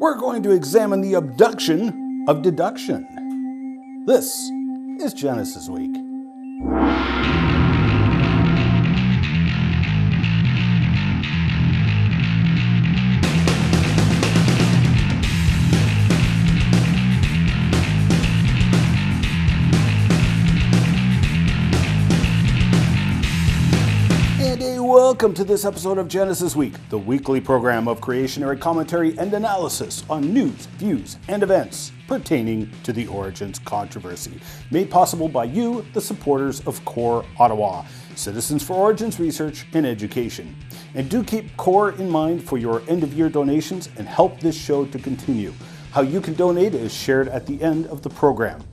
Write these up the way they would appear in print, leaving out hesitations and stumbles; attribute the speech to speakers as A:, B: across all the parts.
A: we're going to examine the abduction of deduction. This is Genesis Week. Welcome to this episode of Genesis Week, the weekly program of creationary commentary and analysis on news, views, and events pertaining to the Origins controversy, made possible by you, the supporters of CORE Ottawa, Citizens for Origins Research and Education. And do keep CORE in mind for your end-of-year donations and help this show to continue. How you can donate is shared at the end of the program.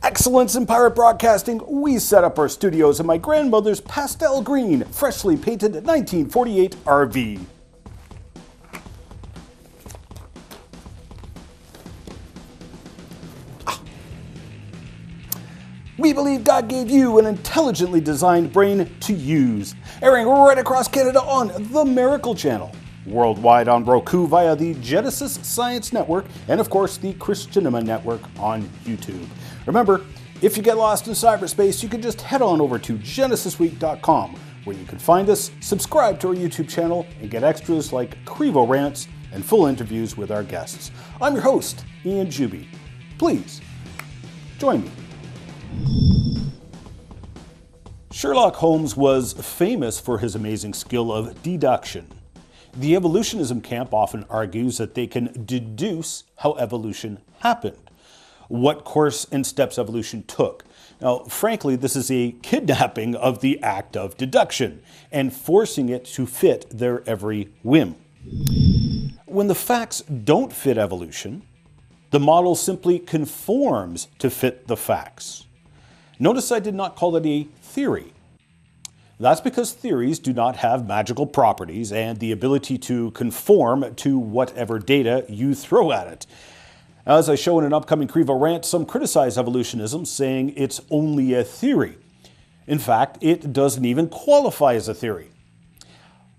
A: Excellence in pirate broadcasting, we set up our studios in my grandmother's pastel green, freshly painted 1948 RV. We believe God gave you an intelligently designed brain to use, airing right across Canada on the Miracle Channel, worldwide on Roku via the Genesis Science Network, and of course the Christianema Network on YouTube. Remember, if you get lost in cyberspace, you can just head on over to genesisweek.com, where you can find us, subscribe to our YouTube channel, and get extras like Crevo rants and full interviews with our guests. I'm your host, Ian Juby. Please, join me. Sherlock Holmes was famous for his amazing skill of deduction. The evolutionism camp often argues that they can deduce how evolution happened, what course and steps evolution took. Now, frankly, this is a kidnapping of the act of deduction and forcing it to fit their every whim. When the facts don't fit evolution, the model simply conforms to fit the facts. Notice I did not call it a theory. That's because theories do not have magical properties and the ability to conform to whatever data you throw at it. As I show in an upcoming Crevo rant, some criticize evolutionism, saying it's only a theory. In fact, it doesn't even qualify as a theory.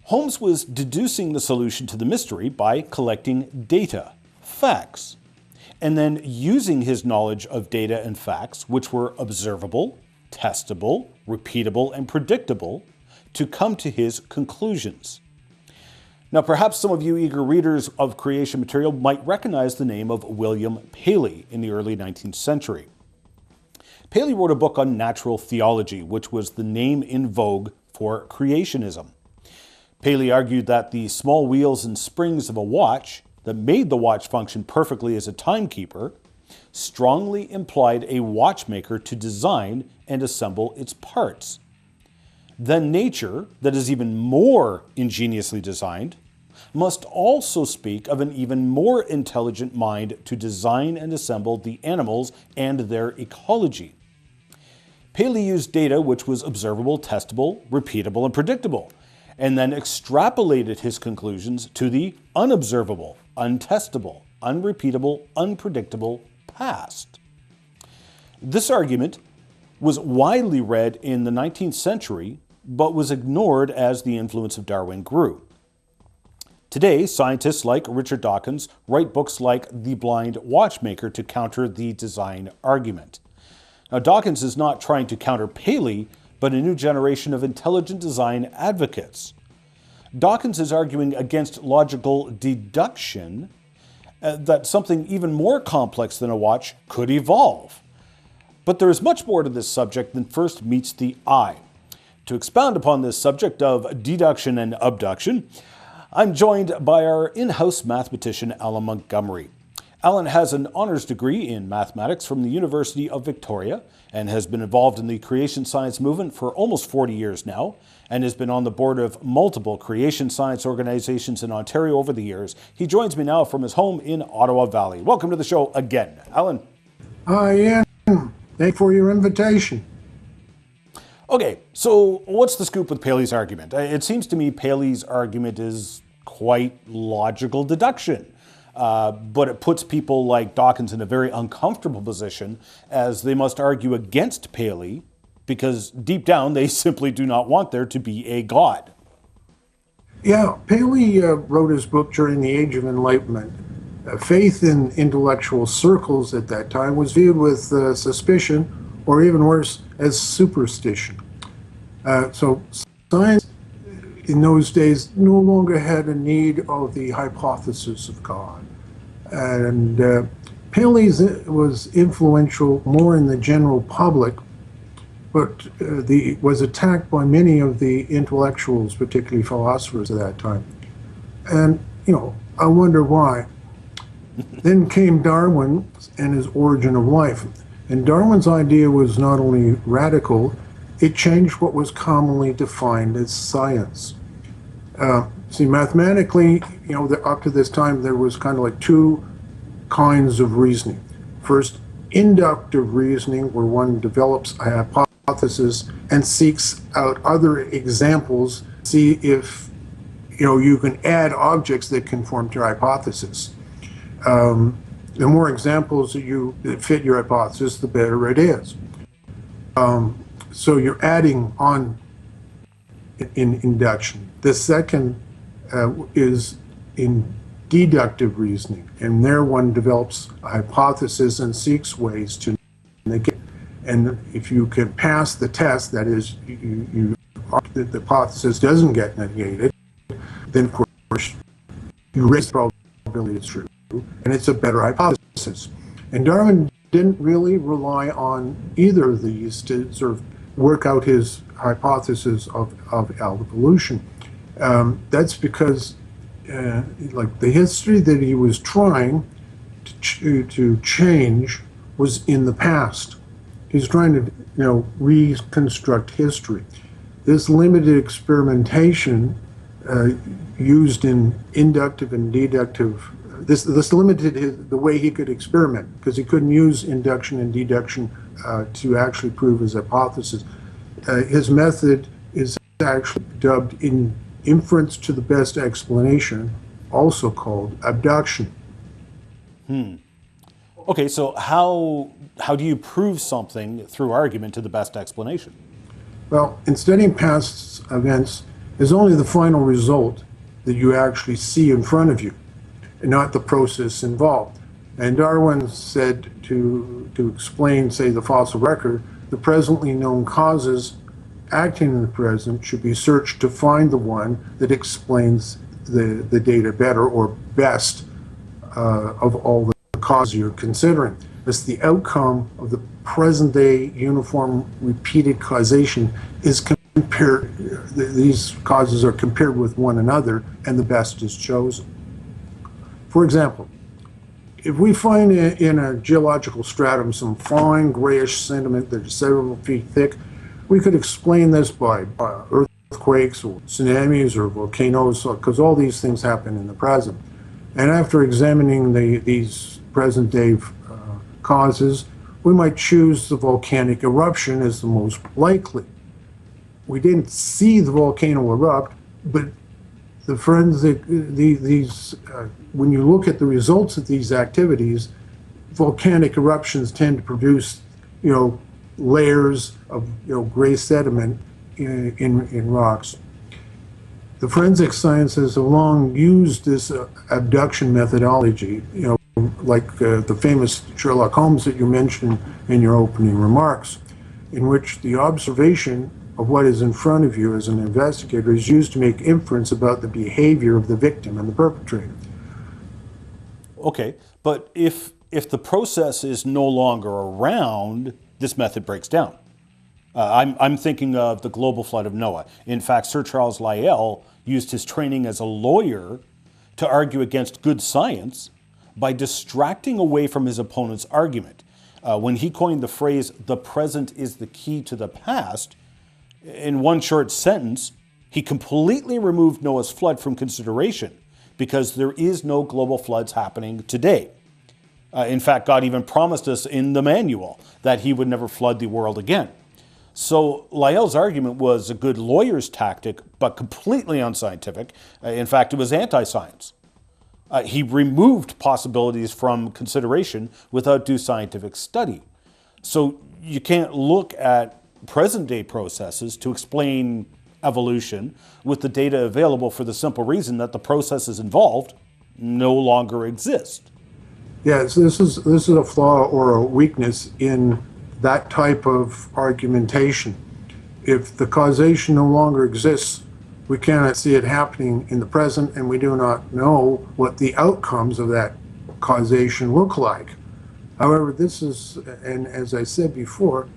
A: Holmes was deducing the solution to the mystery by collecting data, facts, and then using his knowledge of data and facts, which were observable, testable, repeatable, and predictable, to come to his conclusions. Now, perhaps some of you eager readers of creation material might recognize the name of William Paley in the early 19th century. Paley wrote a book on natural theology, which was the name in vogue for creationism. Paley argued that the small wheels and springs of a watch that made the watch function perfectly as a timekeeper strongly implied a watchmaker to design and assemble its parts. Then nature, that is even more ingeniously designed, must also speak of an even more intelligent mind to design and assemble the animals and their ecology. Paley used data which was observable, testable, repeatable, and predictable, and then extrapolated his conclusions to the unobservable, untestable, unrepeatable, unpredictable past. This argument was widely read in the 19th century, but was ignored as the influence of Darwin grew. Today, scientists like Richard Dawkins write books like The Blind Watchmaker to counter the design argument. Now, Dawkins is not trying to counter Paley, but a new generation of intelligent design advocates. Dawkins is arguing against logical deduction, that something even more complex than a watch could evolve. But there is much more to this subject than first meets the eye. To expound upon this subject of deduction and abduction, I'm joined by our in-house mathematician, Alan Montgomery. Alan has an honors degree in mathematics from the University of Victoria and has been involved in the creation science movement for almost 40 years now and has been on the board of multiple creation science organizations in Ontario over the years. He joins me now from his home in Ottawa Valley. Welcome to the show again, Alan.
B: Hi, Ian. Thank you for your invitation.
A: Okay, so what's the scoop with Paley's argument? It seems to me Paley's argument is quite logical deduction, but it puts people like Dawkins in a very uncomfortable position as they must argue against Paley because deep down they simply do not want there to be a God.
B: Yeah, Paley wrote his book during the Age of Enlightenment, Faith in intellectual circles at that time was viewed with suspicion, or even worse, as superstition. So science in those days no longer had a need of the hypothesis of God. And Paley was influential more in the general public, but was attacked by many of the intellectuals, particularly philosophers at that time. And, I wonder why. Then came Darwin and his Origin of Life. And Darwin's idea was not only radical, it changed what was commonly defined as science. See, mathematically, up to this time, there was kind of like two kinds of reasoning. First, inductive reasoning, where one develops a hypothesis and seeks out other examples, see if you can add objects that conform to your hypothesis. The more examples that fit your hypothesis, the better it is. So you're adding on in induction. The second is in deductive reasoning, and there one develops a hypothesis and seeks ways to negate. And if you can pass the test, that is, the hypothesis doesn't get negated, then of course you raise the probability it's true, and it's a better hypothesis. And Darwin didn't really rely on either of these to sort of work out his hypothesis of evolution. That's because like the history that he was trying to change was in the past. He's trying to reconstruct history. This limited experimentation used in inductive and deductive, this limited the way he could experiment, because he couldn't use induction and deduction to actually prove his hypothesis. His method is actually dubbed in inference to the best explanation, also called abduction.
A: Okay, so how do you prove something through argument to the best explanation?
B: Well, in studying past events is only the final result that you actually see in front of you, and not the process involved. And Darwin said to explain, say, the fossil record, the presently known causes acting in the present should be searched to find the one that explains the data better or best of all the causes you're considering. It's the outcome of the present day uniform repeated causation is compared, these causes are compared with one another, and the best is chosen. For example, if we find in a geological stratum some fine grayish sediment that is several feet thick, we could explain this by earthquakes or tsunamis or volcanoes, because all these things happen in the present. And after examining these present-day causes, we might choose the volcanic eruption as the most likely. We didn't see the volcano erupt, but the forensic, when you look at the results of these activities, volcanic eruptions tend to produce, layers of gray sediment in rocks. The forensic sciences have long used this abduction methodology, like the famous Sherlock Holmes that you mentioned in your opening remarks, in which the observation of what is in front of you as an investigator is used to make inference about the behavior of the victim and the perpetrator.
A: Okay, but if the process is no longer around, this method breaks down. I'm thinking of the global flood of Noah. In fact, Sir Charles Lyell used his training as a lawyer to argue against good science by distracting away from his opponent's argument. When he coined the phrase, "the present is the key to the past," in one short sentence, he completely removed Noah's flood from consideration because there is no global floods happening today. In fact, God even promised us in the manual that he would never flood the world again. So Lyell's argument was a good lawyer's tactic, but completely unscientific. In fact, it was anti-science. He removed possibilities from consideration without due scientific study. So you can't look at present-day processes to explain evolution with the data available for the simple reason that the processes involved no longer exist.
B: Yes, this is a flaw or a weakness in that type of argumentation. If the causation no longer exists, we cannot see it happening in the present, and we do not know what the outcomes of that causation look like. However, this is, and as I said before,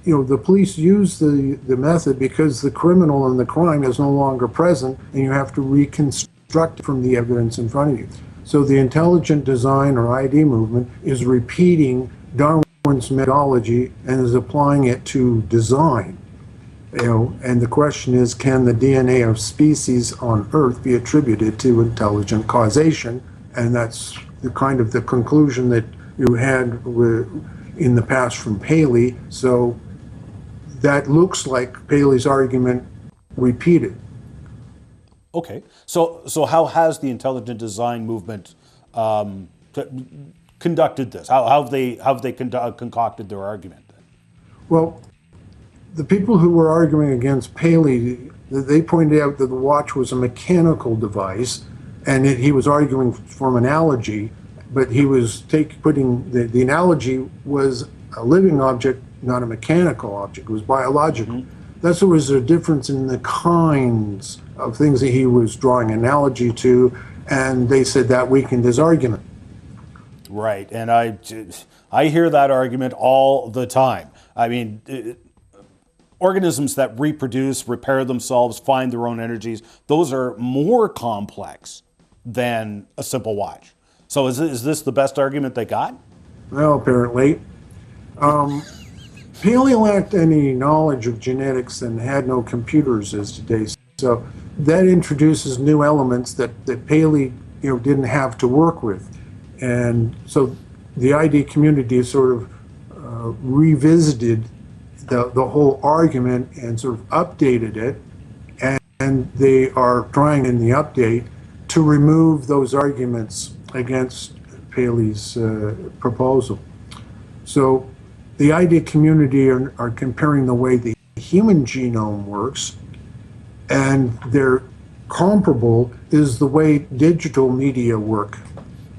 B: the police use the method because the criminal and the crime is no longer present, and you have to reconstruct from the evidence in front of you. So the intelligent design or ID movement is repeating Darwin's methodology and is applying it to design. And the question is, can the DNA of species on Earth be attributed to intelligent causation? And that's the kind of the conclusion that you had in the past from Paley. So that looks like Paley's argument repeated.
A: Okay, so how has the intelligent design movement conducted this? How have they concocted their argument?
B: Well, the people who were arguing against Paley, they pointed out that the watch was a mechanical device, and he was arguing from analogy, but he was putting the analogy was a living object, not a mechanical object. It was biological. Mm-hmm. That's what was the difference in the kinds of things that he was drawing analogy to, and they said that weakened his argument.
A: Right, and I hear that argument all the time. I mean, organisms that reproduce, repair themselves, find their own energies, those are more complex than a simple watch. So is this the best argument they got?
B: Well, apparently. Paley lacked any knowledge of genetics and had no computers as today. So that introduces new elements that Paley didn't have to work with. And so the ID community sort of revisited the whole argument and sort of updated it. And they are trying in the update to remove those arguments against Paley's proposal. So the ID community are comparing the way the human genome works, and their comparable is the way digital media work.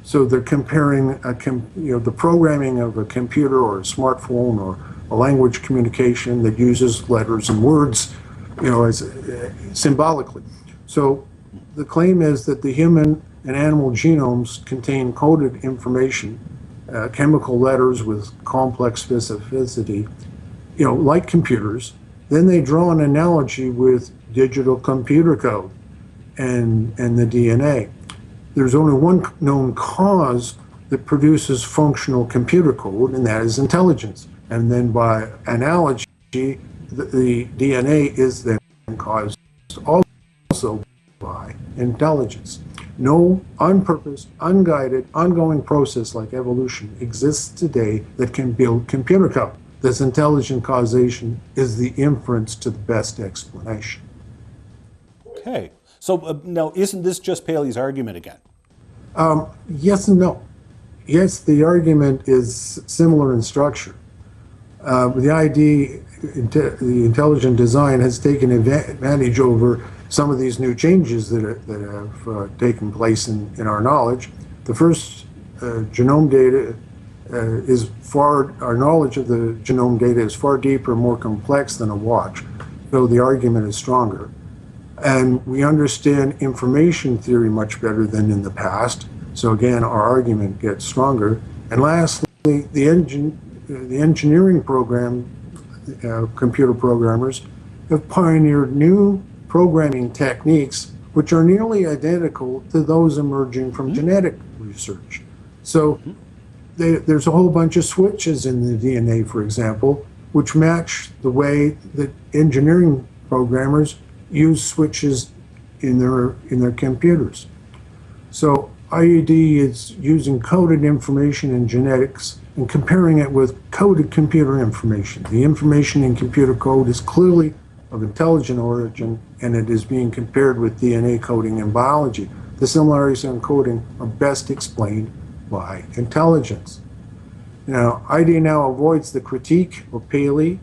B: So they're comparing the programming of a computer or a smartphone or a language communication that uses letters and words, as symbolically. So the claim is that the human and animal genomes contain coded information, chemical letters with complex specificity, like computers. Then they draw an analogy with digital computer code and the DNA. There's only one known cause that produces functional computer code, and that is intelligence. And then by analogy, the DNA is then caused also by intelligence. No on-purpose, unguided, ongoing process like evolution exists today that can build computer code. This intelligent causation is the inference to the best explanation.
A: Okay. So now, isn't this just Paley's argument again?
B: Yes and no. Yes, the argument is similar in structure. The intelligent design has taken advantage over some of these new changes that have taken place in our knowledge. The first genome data our knowledge of the genome data is far deeper and more complex than a watch, so the argument is stronger. And we understand information theory much better than in the past, so again, our argument gets stronger. And lastly, the engineering program, computer programmers have pioneered new programming techniques which are nearly identical to those emerging from genetic research. So there's a whole bunch of switches in the DNA, for example, which match the way that engineering programmers use switches in their computers. So IED is using coded information in genetics and comparing it with coded computer information. The information in computer code is clearly of intelligent origin, and it is being compared with DNA coding in biology. The similarities in coding are best explained by intelligence. Now, ID now avoids the critique of Paley,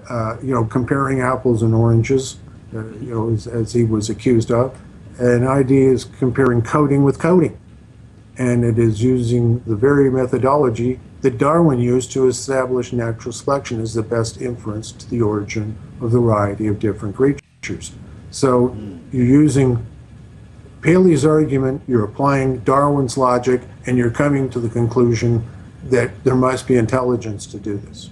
B: comparing apples and oranges, as he was accused of, and ID is comparing coding with coding. and it is using the very methodology that Darwin used to establish natural selection as the best inference to the origin of the variety of different creatures. So you're using Paley's argument, you're applying Darwin's logic, and you're coming to the conclusion that there must be intelligence to do this.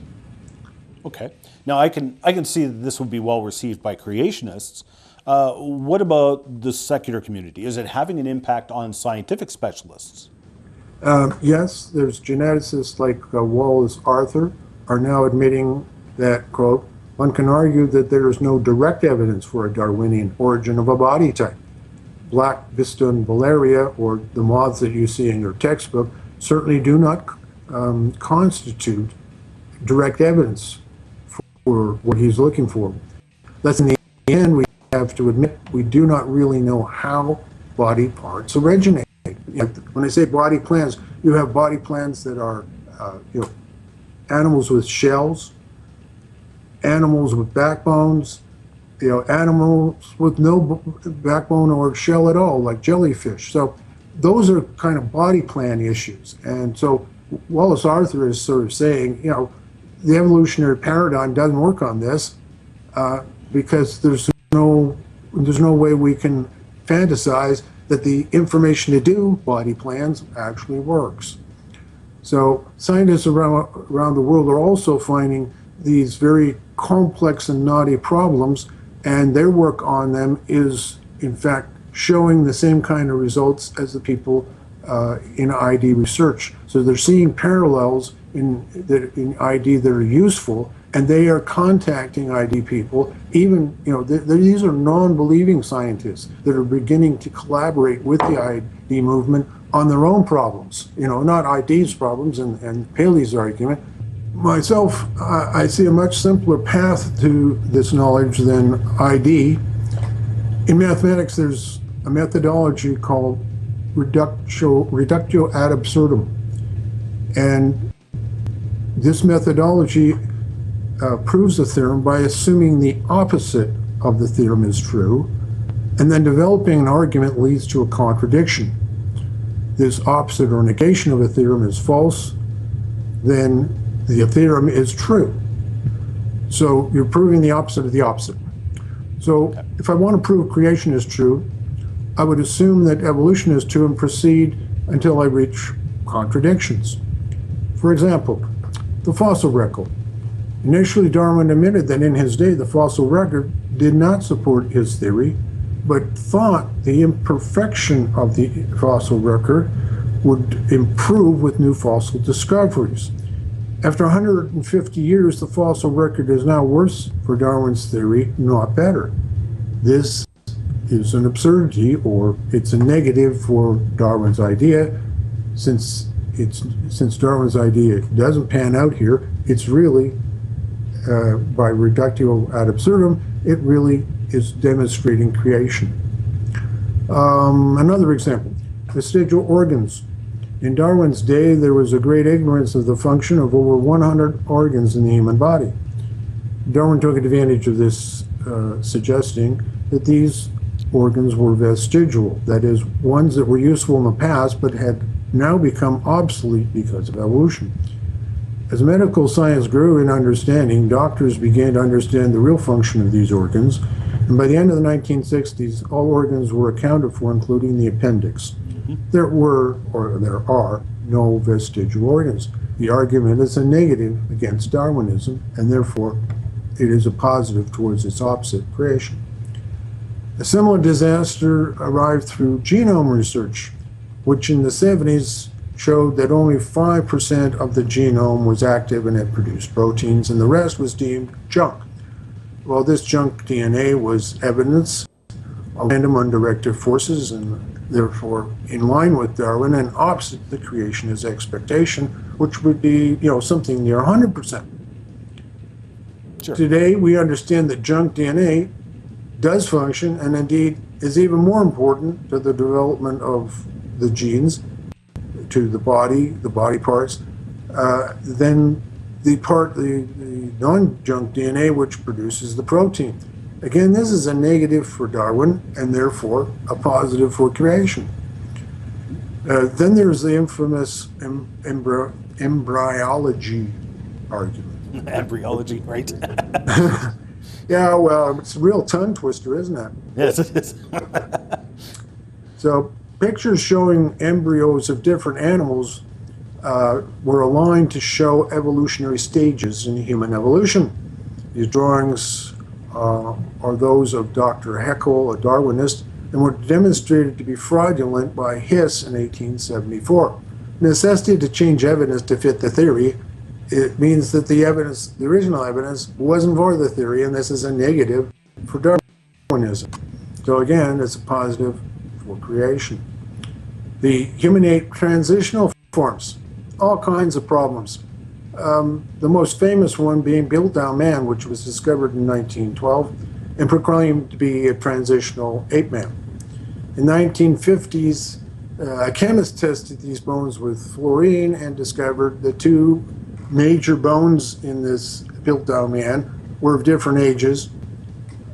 A: Okay. Now I can see that this would be well received by creationists. What about the secular community? Is it having an impact on scientific specialists?
B: Yes, there's geneticists like Wallace Arthur are now admitting that, quote, one can argue that there is no direct evidence for a Darwinian origin of a body type. Black Biston Valaria, or the moths that you see in your textbook, certainly do not constitute direct evidence for what he's looking for. Thus, in the end, we have to admit we do not really know how body parts originate. When I say body plans, you have body plans that are animals with shells, animals with backbones, animals with no backbone or shell at all, like jellyfish. So those are kind of body plan issues. And so Wallace Arthur is sort of saying, the evolutionary paradigm doesn't work on this because there's no way we can fantasize that the information to do body plans actually works. So scientists around the world are also finding these very complex and knotty problems, and their work on them is, in fact, showing the same kind of results as the people in ID research. So they're seeing parallels in ID that are useful, and they are contacting ID people. Even, these are non-believing scientists that are beginning to collaborate with the ID movement on their own problems, not ID's problems and Paley's argument. Myself, I see a much simpler path to this knowledge than ID. In mathematics, there's a methodology called reductio ad absurdum. And this methodology proves a theorem by assuming the opposite of the theorem is true, and then developing an argument leads to a contradiction. This opposite or negation of a theorem is false, then the theorem is true. So you're proving the opposite of the opposite. So if I want to prove creation is true, I would assume that evolution is true and proceed until I reach contradictions. For example, the fossil record. Initially, Darwin admitted that in his day the fossil record did not support his theory, but thought the imperfection of the fossil record would improve with new fossil discoveries. After 150 years, the fossil record is now worse for Darwin's theory, not better. This is an absurdity, or it's a negative for Darwin's idea. Since Darwin's idea doesn't pan out here, it's really, by reductio ad absurdum, it really is demonstrating creation. Another example, vestigial organs. In Darwin's day, there was a great ignorance of the function of over 100 organs in the human body. Darwin took advantage of this, suggesting that these organs were vestigial, that is, ones that were useful in the past but had now become obsolete because of evolution. As medical science grew in understanding, doctors began to understand the real function of these organs, and by the end of the 1960s, all organs were accounted for, including the appendix. There are no vestigial organs. The argument is a negative against Darwinism, and therefore it is a positive towards its opposite, creation. A similar disaster arrived through genome research, which in the 70s showed that only 5% of the genome was active and it produced proteins, and the rest was deemed junk. Well, this junk DNA was evidence of random undirected forces, and therefore in line with Darwin and opposite the creationist expectation, which would be, something near 100%.
A: Sure.
B: Today, we understand that junk DNA does function, and indeed is even more important to the development of the genes, to the body parts, than the non-junk DNA which produces the protein. Again, this is a negative for Darwin and therefore a positive for creation. Then there's the infamous embryology argument.
A: Embryology, right?
B: Yeah, well, it's a real tongue twister, isn't it?
A: Yes, it is.
B: So pictures showing embryos of different animals were aligned to show evolutionary stages in human evolution. These drawings are those of Dr. Haeckel, a Darwinist, and were demonstrated to be fraudulent by Hiss in 1874. Necessity to change evidence to fit the theory, it means that the original evidence wasn't for the theory, and this is a negative for Darwinism. So again, it's a positive for creation. The human-ape transitional forms, all kinds of problems. The most famous one being Piltdown Man, which was discovered in 1912 and proclaimed to be a transitional ape man. In the 1950s, a chemist tested these bones with fluorine and discovered the two major bones in this Piltdown Man were of different ages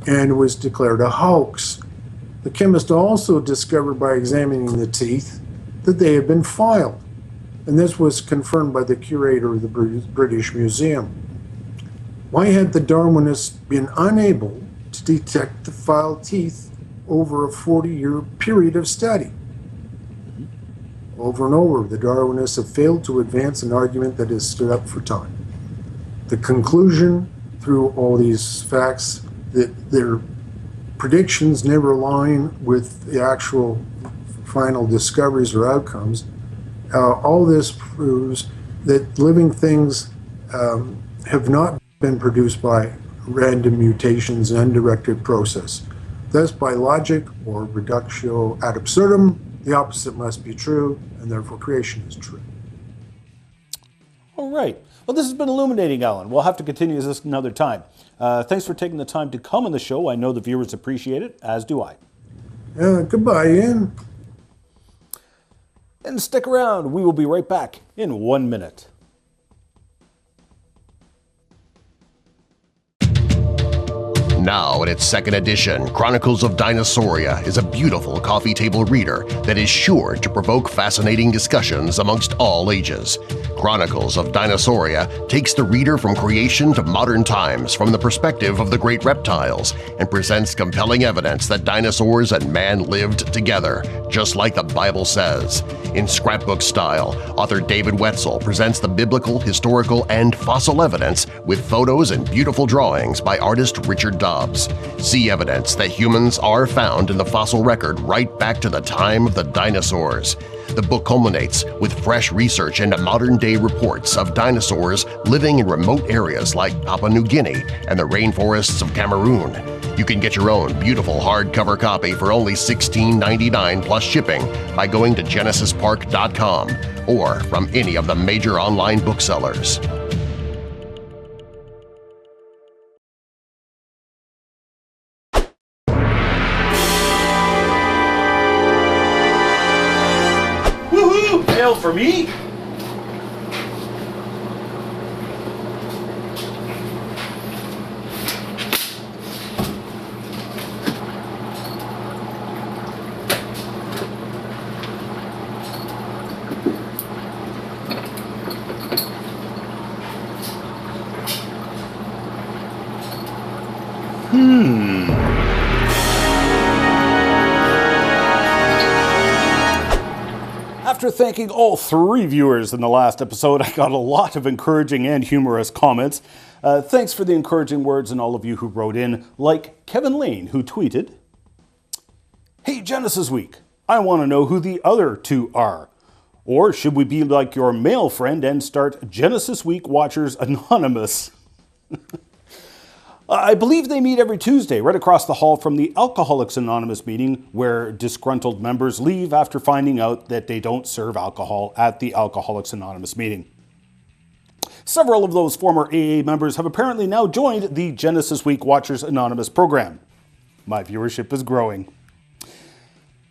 B: and was declared a hoax. The chemist also discovered by examining the teeth that they had been filed, and this was confirmed by the curator of the British Museum. Why had the Darwinists been unable to detect the filed teeth over a 40-year period of study? Over and over, the Darwinists have failed to advance an argument that has stood up for time. The conclusion, through all these facts, that their predictions never align with the actual final discoveries or outcomes, all this proves that living things have not been produced by random mutations and undirected process. Thus, by logic or reductio ad absurdum, the opposite must be true, and therefore creation is true.
A: All right. Well, this has been illuminating, Alan. We'll have to continue this another time. Thanks for taking the time to come on the show. I know the viewers appreciate it, as do I.
B: Goodbye, Ian.
A: And stick around. We will be right back in 1 minute.
C: Now, in its second edition, Chronicles of Dinosauria is a beautiful coffee table reader that is sure to provoke fascinating discussions amongst all ages. Chronicles of Dinosauria takes the reader from creation to modern times from the perspective of the great reptiles and presents compelling evidence that dinosaurs and man lived together, just like the Bible says. In scrapbook style, author David Wetzel presents the biblical, historical, and fossil evidence with photos and beautiful drawings by artist Richard Dobbs. See evidence that humans are found in the fossil record right back to the time of the dinosaurs. The book culminates with fresh research into modern-day reports of dinosaurs living in remote areas like Papua New Guinea and the rainforests of Cameroon. You can get your own beautiful hardcover copy for only $16.99 plus shipping by going to genesispark.com or from any of the major online booksellers.
A: Woohoo! Hail for me! After thanking all 3 viewers in the last episode, I got a lot of encouraging and humorous comments. Thanks for the encouraging words and all of you who wrote in, like Kevin Lane, who tweeted, "Hey Genesis Week, I want to know who the other 2 are. Or should we be like your male friend and start Genesis Week Watchers Anonymous?" I believe they meet every Tuesday right across the hall from the Alcoholics Anonymous meeting, where disgruntled members leave after finding out that they don't serve alcohol at the Alcoholics Anonymous meeting. Several of those former AA members have apparently now joined the Genesis Week Watchers Anonymous program. My viewership is growing.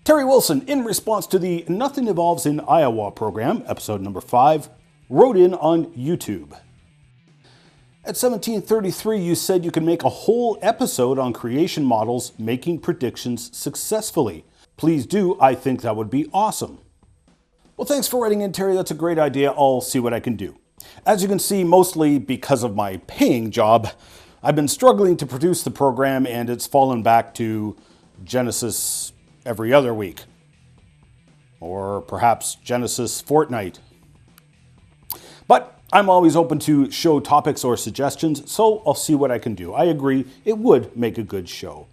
A: Terry Wilson, in response to the Nothing Evolves in Iowa program, episode number 5, wrote in on YouTube. At 1733, you said you could make a whole episode on creation models making predictions successfully. Please do, I think that would be awesome. Well, thanks for writing in, Terry. That's a great idea. I'll see what I can do. As you can see, mostly because of my paying job, I've been struggling to produce the program, and it's fallen back to Genesis every other week. Or perhaps Genesis fortnight. But I'm always open to show topics or suggestions, so I'll see what I can do. I agree, it would make a good show.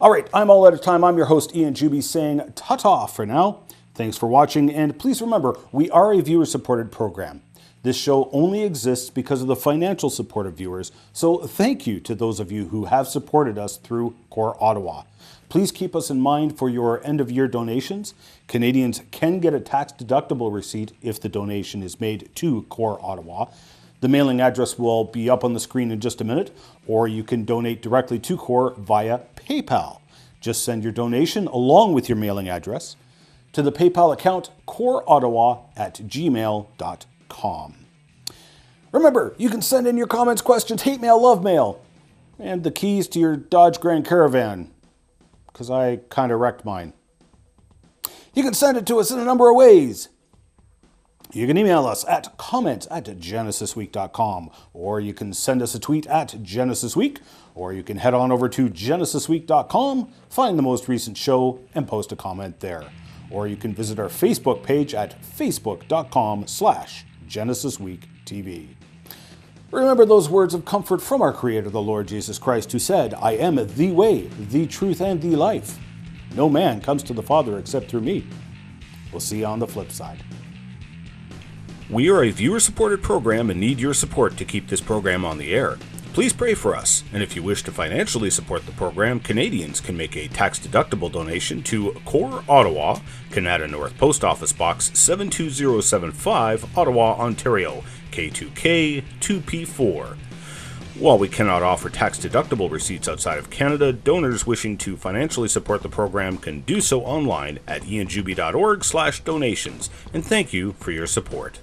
A: All right, I'm all out of time. I'm your host, Ian Juby, saying ta-ta for now. Thanks for watching, and please remember, we are a viewer-supported program. This show only exists because of the financial support of viewers, so thank you to those of you who have supported us through Core Ottawa. Please keep us in mind for your end-of-year donations. Canadians can get a tax-deductible receipt if the donation is made to Core Ottawa. The mailing address will be up on the screen in just a minute, or you can donate directly to Core via PayPal. Just send your donation along with your mailing address to the PayPal account coreottawa@gmail.com. Remember, you can send in your comments, questions, hate mail, love mail, and the keys to your Dodge Grand Caravan, because I kind of wrecked mine. You can send it to us in a number of ways. You can email us at comments@genesisweek.com, or you can send us a tweet at GenesisWeek, or you can head on over to genesisweek.com, find the most recent show, and post a comment there. Or you can visit our Facebook page at facebook.com/GenesisWeekTV. Remember those words of comfort from our Creator, the Lord Jesus Christ, who said, "I am the way, the truth, and the life. No man comes to the Father except through me." We'll see you on the flip side. We are a viewer-supported program and need your support to keep this program on the air. Please pray for us, and if you wish to financially support the program, Canadians can make a tax-deductible donation to Core Ottawa, Canada North Post Office Box 72075, Ottawa, Ontario, K2K 2P4. While we cannot offer tax-deductible receipts outside of Canada, donors wishing to financially support the program can do so online at ianjuby.org/donations, and thank you for your support.